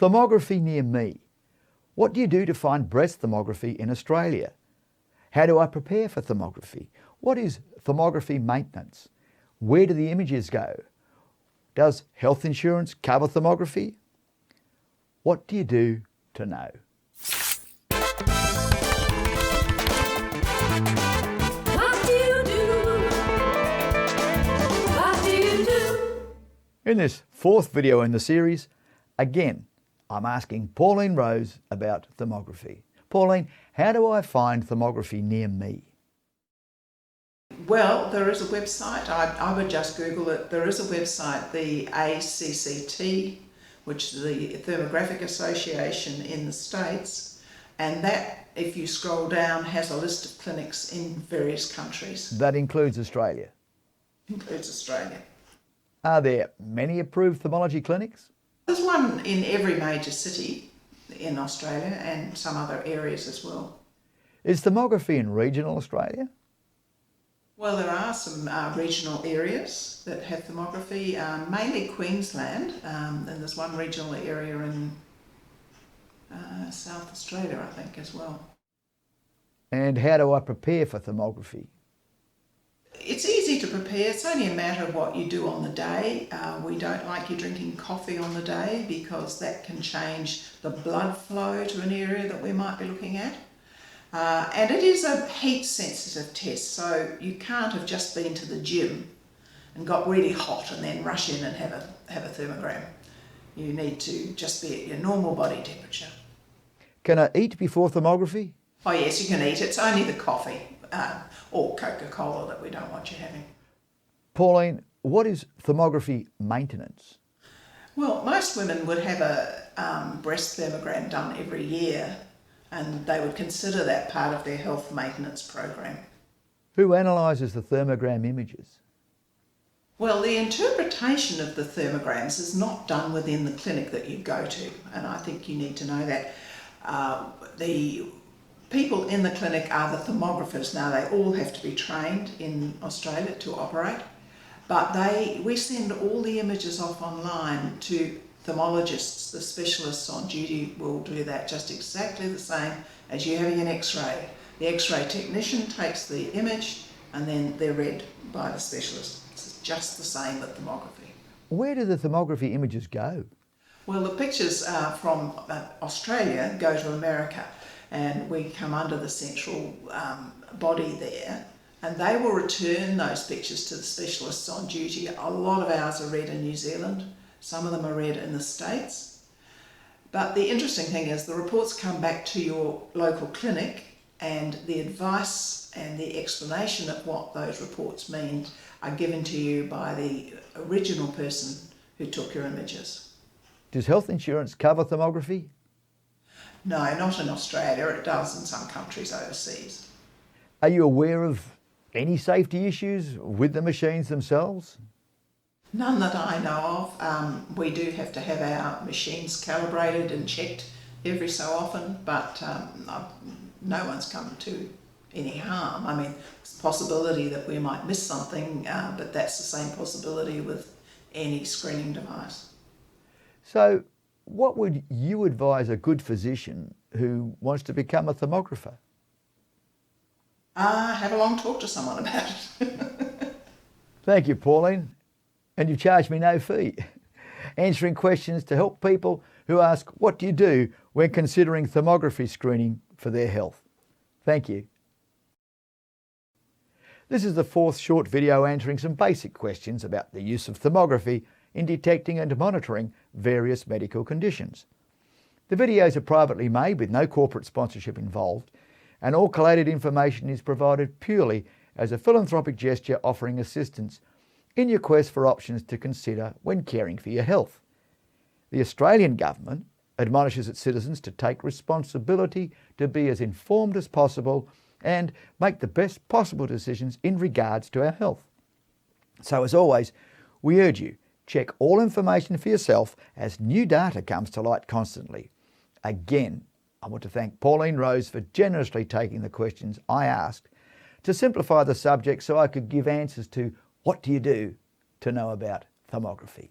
Thermography near me. What do you do to find breast thermography in Australia? How do I prepare for thermography? What is thermography maintenance? Where do the images go? Does health insurance cover thermography? What do you do to know? What do you do? What do you do? In this fourth video in the series, again, I'm asking Pauline Rose about thermography. Pauline, how do I find thermography near me? Well, there is a website. I would just Google it. There is a website, the ACCT, which is the Thermographic Association in the States, and that, if you scroll down, has a list of clinics in various countries. That includes Australia. Includes Australia. Are there many approved thermology clinics? There's one in every major city in Australia and some other areas as well. Is thermography in regional Australia? Well, there are some regional areas that have thermography, mainly Queensland, and there's one regional area in South Australia, I think, as well. And how do I prepare for thermography? It's easy to prepare. It's only a matter of what you do on the day. We don't like you drinking coffee on the day because that can change the blood flow to an area that we might be looking at. And it is a heat sensitive test, so you can't have just been to the gym and got really hot and then rush in and have a thermogram. You need to just be at your normal body temperature. Can I eat before thermography? Oh yes, you can eat. It's only the coffee or Coca-Cola that we don't want you having. Pauline, what is thermography maintenance? Well, most women would have a breast thermogram done every year, and they would consider that part of their health maintenance program. Who analyses the thermogram images? Well, the interpretation of the thermograms is not done within the clinic that you go to, and I think you need to know that. The people in the clinic are the thermographers. Now, they all have to be trained in Australia to operate, but we send all the images off online to thermologists. The specialists on duty will do that just exactly the same as you having an x-ray. The x-ray technician takes the image and then they're read by the specialist. It's just the same with thermography. Where do the thermography images go? Well, the pictures from Australia go to America, and we come under the central body there, and they will return those pictures to the specialists on duty. A lot of ours are read in New Zealand. Some of them are read in the States. But the interesting thing is the reports come back to your local clinic, and the advice and the explanation of what those reports mean are given to you by the original person who took your images. Does health insurance cover thermography? No, not in Australia. It does in some countries overseas. Are you aware of any safety issues with the machines themselves? None that I know of. We do have to have our machines calibrated and checked every so often, but no one's come to any harm. I mean, it's a possibility that we might miss something, but that's the same possibility with any screening device. So, what would you advise a good physician who wants to become a thermographer? Have a long talk to someone about it. Thank you, Pauline. And you've charged me no fee. Answering questions to help people who ask, what do you do when considering thermography screening for their health? Thank you. This is the fourth short video answering some basic questions about the use of thermography in detecting and monitoring various medical conditions. The videos are privately made with no corporate sponsorship involved, and all collated information is provided purely as a philanthropic gesture offering assistance in your quest for options to consider when caring for your health. The Australian government admonishes its citizens to take responsibility to be as informed as possible and make the best possible decisions in regards to our health. So as always, we urge you, check all information for yourself as new data comes to light constantly. Again, I want to thank Pauline Rose for generously taking the questions I asked to simplify the subject so I could give answers to what do you do to know about thermography.